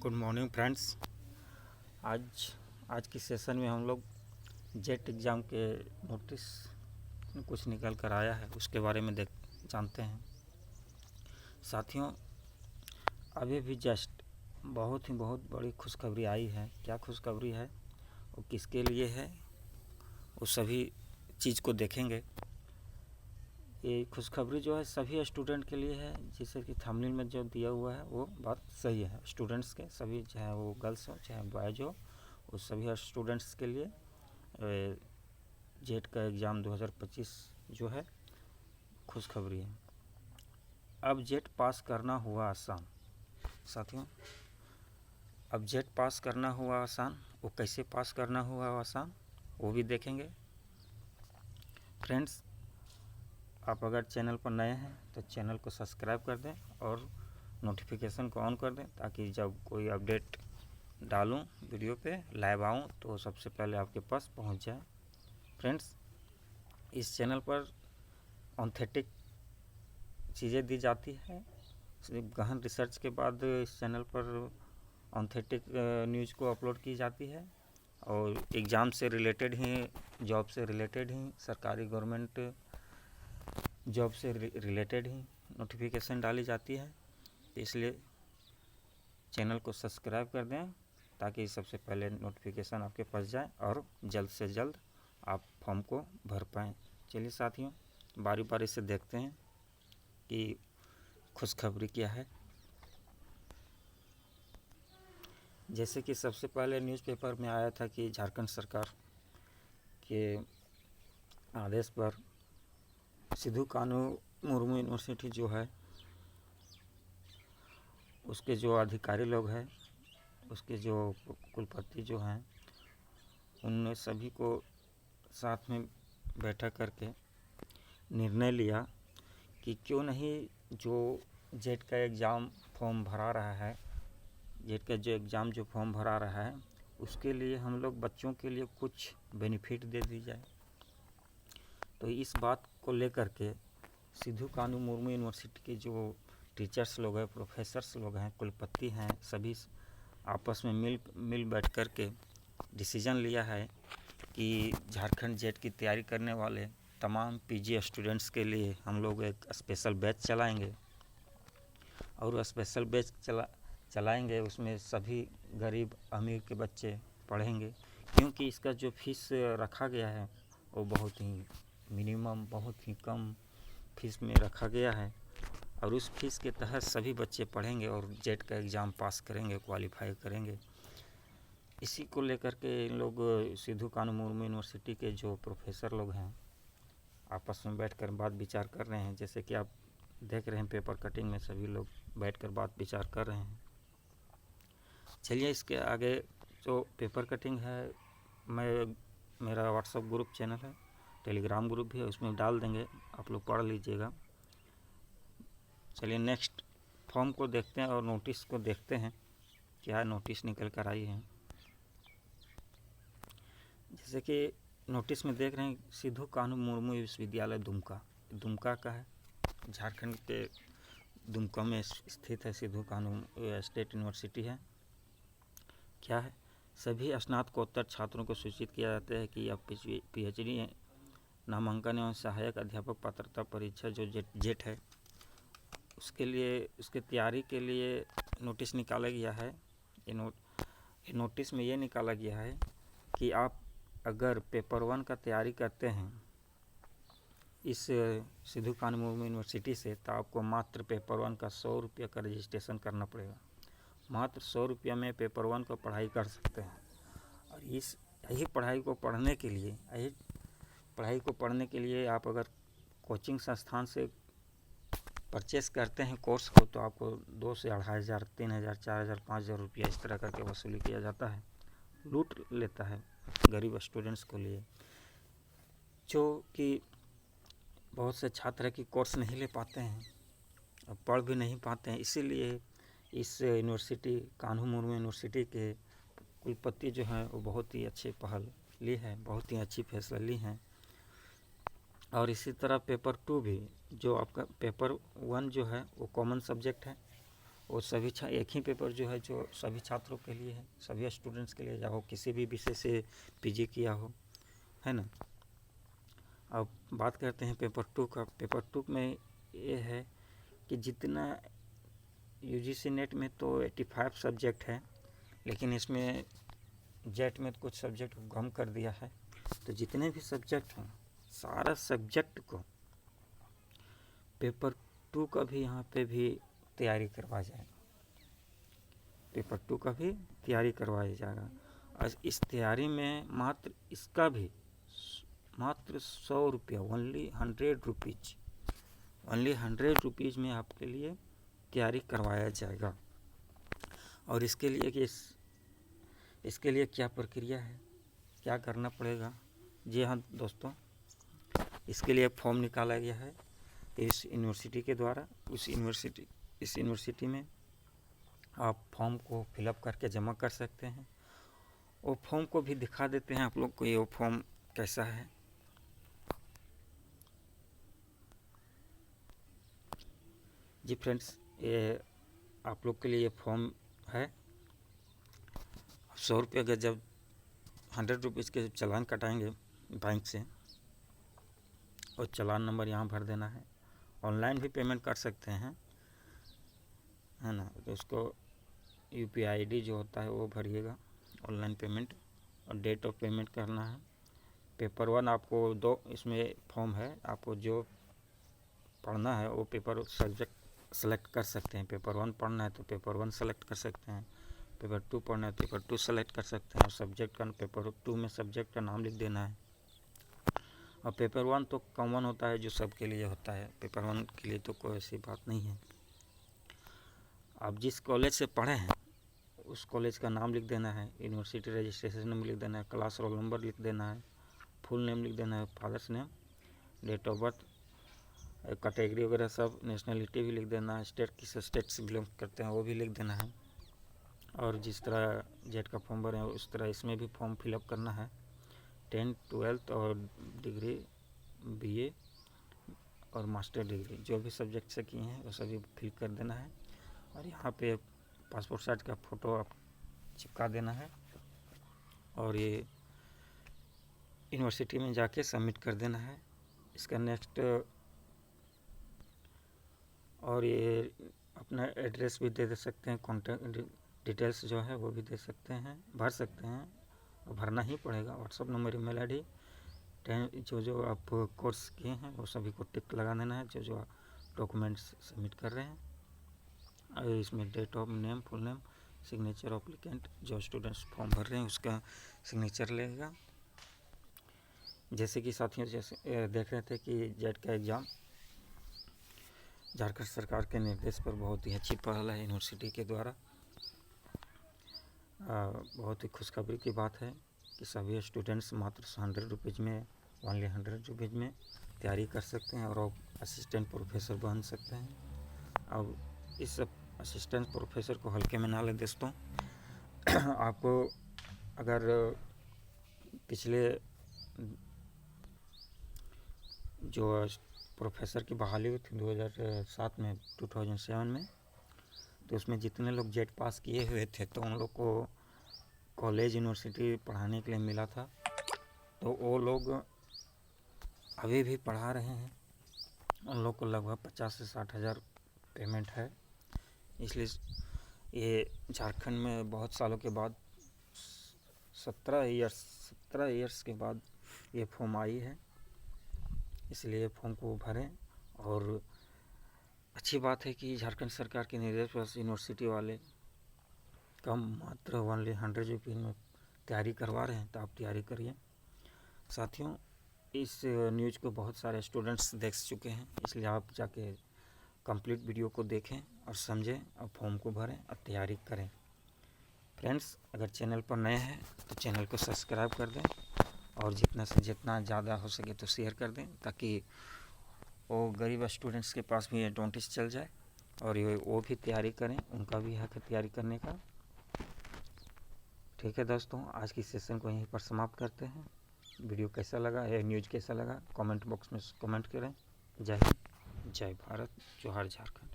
Good morning friends. आज आज की सेशन में हम लोग जेट एग्ज़ाम के नोटिस कुछ निकल कर आया है उसके बारे में जानते हैं। साथियों, अभी भी जस्ट बहुत बड़ी खुशखबरी आई है। क्या खुशखबरी है, वो किसके लिए है, वो सभी चीज़ को देखेंगे। ये खुशखबरी जो है सभी स्टूडेंट के लिए है, जैसे कि थंबनेल में जो दिया हुआ है वो बात सही है। स्टूडेंट्स के सभी, चाहे वो गर्ल्स हो चाहे बॉयज हो, वो सभी स्टूडेंट्स के लिए जेट का एग्ज़ाम 2025 जो है खुशखबरी है। अब जेट पास करना हुआ आसान। साथियों, अब जेट पास करना हुआ आसान, वो कैसे पास करना हुआ आसान वो भी देखेंगे। फ्रेंड्स, आप अगर चैनल पर नए हैं तो चैनल को सब्सक्राइब कर दें और नोटिफिकेशन को ऑन कर दें, ताकि जब कोई अपडेट डालूं वीडियो पे लाइव आऊं तो सबसे पहले आपके पास पहुंच जाए। फ्रेंड्स, इस चैनल पर ऑथेंटिक चीज़ें दी जाती है। गहन रिसर्च के बाद इस चैनल पर ऑथेंटिक न्यूज़ को अपलोड की जाती है और एग्ज़ाम से रिलेटेड ही, जॉब से रिलेटेड ही, सरकारी गवर्नमेंट जॉब से रिलेटेड ही नोटिफिकेशन डाली जाती है। इसलिए चैनल को सब्सक्राइब कर दें ताकि सबसे पहले नोटिफिकेशन आपके पास जाए और जल्द से जल्द आप फॉर्म को भर पाएँ। चलिए साथियों, बारी बारी से देखते हैं कि खुशखबरी क्या है। जैसे कि सबसे पहले न्यूज़पेपर में आया था कि झारखंड सरकार के आदेश पर सिद्धू कानू मुर्मू यूनिवर्सिटी जो है, उसके जो अधिकारी लोग हैं, उसके जो कुलपति जो हैं, उनने सभी को साथ में बैठक करके निर्णय लिया कि क्यों नहीं जो जेट का एग्ज़ाम फॉर्म भरा रहा है, जेट का जो एग्ज़ाम जो फॉर्म भरा रहा है, उसके लिए हम लोग बच्चों के लिए कुछ बेनिफिट दे दी जाए। तो इस बात को लेकर के सिद्धू कानू मुर्मू यूनिवर्सिटी के जो टीचर्स लोग हैं, प्रोफेसर्स लोग हैं, कुलपति हैं, सभी आपस में मिल बैठ कर के डिसीजन लिया है कि झारखंड जेट की तैयारी करने वाले तमाम पीजी स्टूडेंट्स के लिए हम लोग एक स्पेशल बैच चलाएंगे और स्पेशल बैच चलाएंगे। उसमें सभी गरीब अमीर के बच्चे पढ़ेंगे, क्योंकि इसका जो फीस रखा गया है वो बहुत ही मिनिमम, बहुत ही कम फीस में रखा गया है और उस फीस के तहत सभी बच्चे पढ़ेंगे और जेट का एग्ज़ाम पास करेंगे, क्वालिफाई करेंगे। इसी को लेकर के इन लोग सिद्धू कानू मुर्मू यूनिवर्सिटी के जो प्रोफेसर लोग हैं आपस में बैठकर बात विचार कर रहे हैं। जैसे कि आप देख रहे हैं पेपर कटिंग में सभी लोग बैठकर बात विचार कर रहे हैं। चलिए, इसके आगे जो पेपर कटिंग है, मेरा व्हाट्सएप ग्रुप चैनल है, टेलीग्राम ग्रुप भी है, उसमें डाल देंगे, आप लोग पढ़ लीजिएगा। चलिए नेक्स्ट फॉर्म को देखते हैं और नोटिस को देखते हैं क्या नोटिस निकल कर आई है। जैसे कि नोटिस में देख रहे हैं, सिद्धू कानू मुर्मू विश्वविद्यालय दुमका का है, झारखंड के दुमका में स्थित है। सिद्धू कानू स्टेट यूनिवर्सिटी है। क्या है, सभी स्नातकोत्तर छात्रों को सूचित किया जाता है कि अब पीएचडी नामांकन एवं सहायक अध्यापक पात्रता परीक्षा जो जेट है, उसके लिए, उसके तैयारी के लिए नोटिस निकाला गया है। नोटिस में ये निकाला गया है कि आप अगर पेपर 1 का तैयारी करते हैं इस सिद्धू कानू मुर्मू यूनिवर्सिटी से, तो आपको मात्र पेपर 1 का 100 रुपये का रजिस्ट्रेशन करना पड़ेगा। मात्र 100 रुपये में पेपर 1 को पढ़ाई कर सकते हैं। और यही पढ़ाई को पढ़ने के लिए आप अगर कोचिंग संस्थान से परचेस करते हैं कोर्स को, तो आपको 2 से 2500, 3000, 4000, 5000 रुपया इस तरह करके वसूली किया जाता है, लूट लेता है गरीब स्टूडेंट्स को लिए। जो कि बहुत से छात्र की कोर्स नहीं ले पाते हैं और पढ़ भी नहीं पाते हैं, इसीलिए इस यूनिवर्सिटी, कान्हू मुर्मू यूनिवर्सिटी के कुलपति जो हैं वो बहुत ही अच्छी पहल ली है, बहुत ही अच्छी फैसला ली हैं। और इसी तरह पेपर 2 भी, जो आपका पेपर 1 जो है वो कॉमन सब्जेक्ट है, वो सभी एक ही पेपर जो है जो सभी छात्रों के लिए है, सभी स्टूडेंट्स के लिए, चाहे किसी भी विषय से पीजी किया हो, है ना। अब बात करते हैं पेपर 2 का। पेपर 2 में ये है कि जितना यूजीसी नेट में तो 85 सब्जेक्ट है, लेकिन इसमें जेट में कुछ सब्जेक्ट को कम कर दिया है। तो जितने भी सब्जेक्ट हैं सारा सब्जेक्ट को पेपर 2 का भी यहाँ पे भी तैयारी करवाया जाएगा। पेपर 2 का भी तैयारी करवाया जाएगा। और इस तैयारी में मात्र इसका भी मात्र 100 रुपया, ओनली 100 रुपीज़, ओनली 100 रुपीज़ में आपके लिए तैयारी करवाया जाएगा। और इसके लिए क्या प्रक्रिया है, क्या करना पड़ेगा? जी हाँ दोस्तों, इसके लिए फॉर्म निकाला गया है इस यूनिवर्सिटी के द्वारा। इस यूनिवर्सिटी में आप फॉर्म को फिलअप करके जमा कर सकते हैं। वो फॉर्म को भी दिखा देते हैं आप लोग को, ये वो फॉर्म कैसा है। जी फ्रेंड्स, ये आप लोग के लिए ये फॉर्म है। 100 रुपये का जब 100 रुपीज़ के चालान कटाएंगे बैंक से, और चालान नंबर यहाँ भर देना है। ऑनलाइन भी पेमेंट कर सकते हैं, है ना। तो उसको UPI ID जो होता है वो भरिएगा, ऑनलाइन पेमेंट, और डेट ऑफ पेमेंट करना है। पेपर 1 आपको 2 इसमें फॉर्म है, आपको जो पढ़ना है वो पेपर सब्जेक्ट सेलेक्ट कर सकते हैं। पेपर 1 पढ़ना है तो पेपर 1 सेलेक्ट कर सकते हैं, पेपर 2 पढ़ना है तो पेपर 2 सेलेक्ट कर सकते हैं। और सब्जेक्ट का पेपर 2 में सब्जेक्ट का नाम लिख देना है। और पेपर 1 तो कॉमन होता है, जो सबके लिए होता है। पेपर 1 के लिए तो कोई ऐसी बात नहीं है। आप जिस कॉलेज से पढ़े हैं उस कॉलेज का नाम लिख देना है, यूनिवर्सिटी रजिस्ट्रेशन नंबर लिख देना है, क्लास रोल नंबर लिख देना है, फुल नेम लिख देना है, father's name, date of birth, category वगैरह सब, नेशनलिटी भी लिख देना है, स्टेट किस स्टेट से बिलोंग करते हैं वो भी लिख देना है। और जिस तरह जेट का फॉर्म भरे हैं उस तरह इसमें भी फॉर्म फिलअप करना है। 10th 12th और डिग्री BA और मास्टर डिग्री जो भी सब्जेक्ट से किए हैं वो सभी फिल कर देना है। और यहाँ पे पासपोर्ट साइज का फ़ोटो आप चिपका देना है, और ये यूनिवर्सिटी में जाके सबमिट कर देना है। इसका नेक्स्ट, और ये अपना एड्रेस भी दे सकते हैं, कॉन्टैक्ट डिटेल्स जो है वो भी दे सकते हैं, भर सकते हैं, और भरना ही पड़ेगा। व्हाट्सअप नंबर, ईमेल ID, जो आप कोर्स किए हैं वो सभी को टिक लगा देना है, जो डॉक्यूमेंट्स सबमिट कर रहे हैं। और इसमें date of name, full name, signature of applicant, जो स्टूडेंट्स फॉर्म भर रहे हैं उसका सिग्नेचर लगेगा। जैसे कि साथियों, जैसे देख रहे थे कि जेट का एग्ज़ाम झारखंड सरकार के निर्देश पर बहुत ही अच्छी पहल है यूनिवर्सिटी के द्वारा। बहुत ही खुशखबरी की बात है कि सभी स्टूडेंट्स मात्र 100 रुपीज़ में, ओनली 100 रुपीज़ में तैयारी कर सकते हैं और असिस्टेंट प्रोफेसर बन सकते हैं। अब इस असिस्टेंट प्रोफेसर को हल्के में ना लें दोस्तों। आपको अगर पिछले जो प्रोफेसर की बहाली हुई थी 2007 में, 2007 में, तो उसमें जितने लोग जेट पास किए हुए थे तो उन लोग को कॉलेज यूनिवर्सिटी पढ़ाने के लिए मिला था। तो वो लोग अभी भी पढ़ा रहे हैं, उन लोग को लगभग 50 से 60 हज़ार पेमेंट है। इसलिए ये झारखंड में बहुत सालों के बाद 17 ईयर्स के बाद ये फॉर्म आई है, इसलिए फॉर्म को भरें। और अच्छी बात है कि झारखंड सरकार के निर्देश पर यूनिवर्सिटी वाले कम मात्र ओनली 100 रुपीज़ में तैयारी करवा रहे हैं, तो आप तैयारी करिए। साथियों, इस न्यूज़ को बहुत सारे स्टूडेंट्स देख चुके हैं, इसलिए आप जाके कंप्लीट वीडियो को देखें और समझें और फॉर्म को भरें और तैयारी करें। फ्रेंड्स, अगर चैनल पर नए हैं तो चैनल को सब्सक्राइब कर दें, और जितना से जितना ज़्यादा हो सके तो शेयर कर दें, ताकि वो गरीब स्टूडेंट्स के पास भी ये नोटिस चल जाए और ये वो भी तैयारी करें, उनका भी हक है तैयारी करने का। ठीक है दोस्तों, आज की सेशन को यहीं पर समाप्त करते हैं। वीडियो कैसा लगा, यह न्यूज़ कैसा लगा, कमेंट बॉक्स में कमेंट करें। जय हिंद, जय भारत, जोहार झारखंड।